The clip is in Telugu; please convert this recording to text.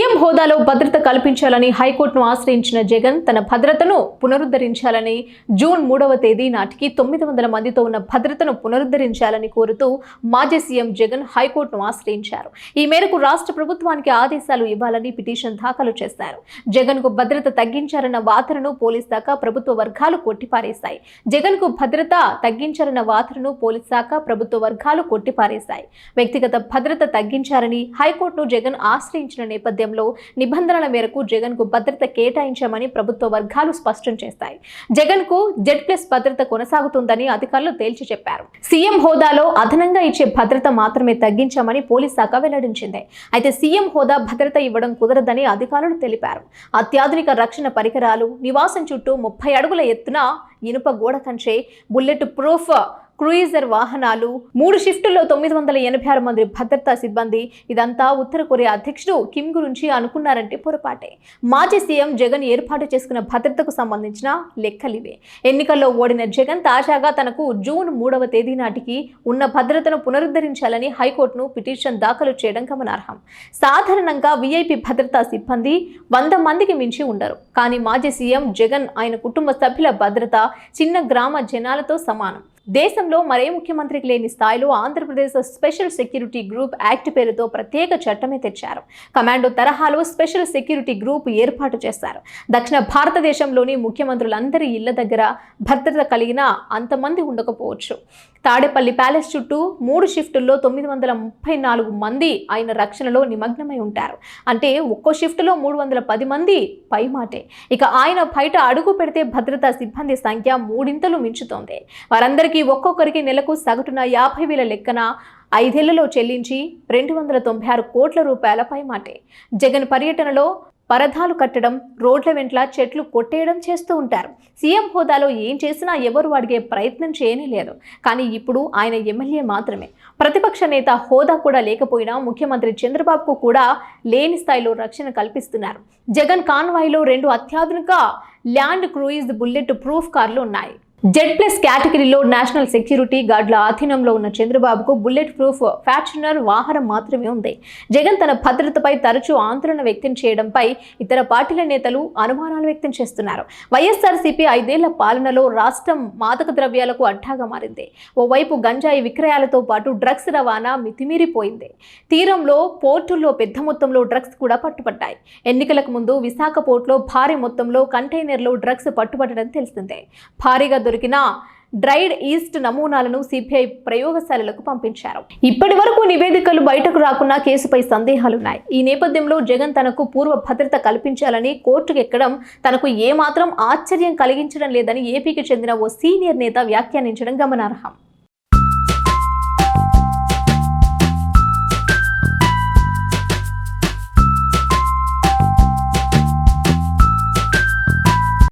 సీఎం హోదాలో భద్రత కల్పించాలని హైకోర్టును ఆశ్రయించిన జగన్ తన భద్రతను పునరుద్ధరించాలని జూన్ 3వ తేదీ నాటికి 900 మందితో ఉన్న భద్రతను పునరుద్ధరించాలని కోరుతూ మాజీ సీఎం జగన్ హైకోర్టును ఆశ్రయించారు. ఈ మేరకు రాష్ట్ర ప్రభుత్వానికి ఆదేశాలు ఇవ్వాలని పిటిషన్ దాఖలు చేశారు. జగన్ కు భద్రత తగ్గించారన్న వాదనను పోలీస్ శాఖ ప్రభుత్వ వర్గాలు కొట్టిపారేశాయి. జగన్ కు భద్రత తగ్గించారన్న వాదనను పోలీస్ శాఖ ప్రభుత్వ వర్గాలు కొట్టిపారేశాయి. వ్యక్తిగత భద్రత తగ్గించారని హైకోర్టును జగన్ ఆశ్రయించిన నేపథ్యంలో నిబంధనల మేరకు జగన్ కు భద్రత కేటాయించామని ప్రభుత్వ వర్గాలు స్పష్టం చేస్తాయి. జగన్ కు Z+ భద్రత కొనసాగుతుందని అధికారులు తేల్చి చెప్పారు. సీఎం హోదాలో అదనంగా ఇచ్చే భద్రత మాత్రమే తగ్గించామని పోలీస్ శాఖ వెల్లడించింది. అయితే సీఎం హోదా భద్రత ఇవ్వడం కుదరదని అధికారులు తెలిపారు. అత్యాధునిక రక్షణ పరికరాలు, నివాసం చుట్టూ 30 అడుగుల ఎత్తున ఇనుప గోడ కంచే, బుల్లెట్ ప్రూఫ్ క్రూయిజర్ వాహనాలు, 3 షిఫ్టుల్లో 986 మంది భద్రతా సిబ్బంది. ఇదంతా ఉత్తర కొరియా అధ్యక్షుడు కిమ్ గురించి అనుకున్నారంటే పొరపాటే. మాజీ సీఎం జగన్ ఏర్పాటు చేసుకున్న భద్రతకు సంబంధించిన లెక్కలివే. ఎన్నికల్లో ఓడిన జగన్ తాజాగా తనకు జూన్ 3వ తేదీ నాటికి ఉన్న భద్రతను పునరుద్ధరించాలని హైకోర్టును పిటిషన్ దాఖలు చేయడం గమనార్హం. సాధారణంగా వీఐపీ భద్రతా సిబ్బంది 100 మందికి మించి ఉండరు. కానీ మాజీ సీఎం జగన్, ఆయన కుటుంబ సభ్యుల భద్రత చిన్న గ్రామ జనాలతో సమానం. దేశంలో మరే ముఖ్యమంత్రికి లేని స్థాయిలో Andhra Pradesh special security group act పేరుతో ప్రత్యేక చట్టమే తెచ్చారు. కమాండో తరహాలో స్పెషల్ సెక్యూరిటీ గ్రూప్ ఏర్పాటు చేశారు. దక్షిణ భారతదేశంలోని ముఖ్యమంత్రులందరి ఇళ్ల దగ్గర భద్రత కలిగిన అంతమంది ఉండకపోవచ్చు. తాడేపల్లి ప్యాలెస్ చుట్టూ 3 షిఫ్టుల్లో 934 మంది ఆయన రక్షణలో నిమగ్నమై ఉంటారు. అంటే ఒక్కో షిఫ్టులో 310 మంది పైమాటే. ఇక ఆయన బయట అడుగు పెడితే భద్రతా సిబ్బంది సంఖ్య 3 మించుతోంది. వారందరికీ ఒక్కొక్కరికి నెలకు సగటున 50,000 లెక్కన 5 ఏళ్లలో చెల్లించి 296 కోట్ల రూపాయల పైమాటే. జగన్ పర్యటనలో పరదాలు కట్టడం, రోడ్ల వెంట్ల చెట్లు కొట్టేయడం చేస్తూ ఉంటారు. సీఎం హోదాలో ఏం చేసినా ఎవరు అడిగే ప్రయత్నం చేయనే లేదు. కానీ ఇప్పుడు ఆయన ఎమ్మెల్యే మాత్రమే. ప్రతిపక్ష నేత హోదా కూడా లేకపోయినా ముఖ్యమంత్రి చంద్రబాబుకు కూడా లేని స్థాయిలో రక్షణ కల్పిస్తున్నారు. జగన్ కాన్వాయ్లో 2 అత్యాధునిక ల్యాండ్ క్రూయిజ్ బుల్లెట్ ప్రూఫ్ కార్లు ఉన్నాయి. Z+ కేటగిరీలో నేషనల్ సెక్యూరిటీ గార్డుల ఆధీనంలో ఉన్న చంద్రబాబుకు బుల్లెట్ ప్రూఫ్ ఫ్యార్చునర్ వాహనం మాత్రమే ఉంది. జగన్ తన భద్రతపై తరచూ ఆందోళన వ్యక్తం చేయడంపై ఇతర పార్టీల నేతలు అనుమానాలు వ్యక్తం చేస్తున్నారు. వైఎస్ఆర్సీపీ 5 ఏళ్ల పాలనలో రాష్ట్రం మాదక ద్రవ్యాలకు అడ్డాగా మారింది. ఓవైపు గంజాయి విక్రయాలతో పాటు డ్రగ్స్ రవాణా మితిమీరిపోయింది. తీరంలో, పోర్టుల్లో పెద్ద మొత్తంలో డ్రగ్స్ కూడా పట్టుబడ్డాయి. ఎన్నికలకు ముందు విశాఖ పోర్టులో భారీ మొత్తంలో కంటైనర్లో డ్రగ్స్ పట్టుబడడం తెలిసిందే. భారీగా దొరికిన డ్రైడ్ ఈస్ట్ నమూనాలను సిబిఐ ప్రయోగశాలలకు పంపించారు. ఇప్పటి వరకు నివేదికలు బయటకు రాకున్నా కేసుపై సందేహాలున్నాయి. ఈ నేపథ్యంలో జగన్ తనకు పూర్వ భద్రత కల్పించాలని కోర్టుకు ఎక్కడం తనకు ఏమాత్రం ఆశ్చర్యం కలిగించడం లేదని ఏపీకి చెందిన ఓ సీనియర్ నేత వ్యాఖ్యానించడం గమనార్హం.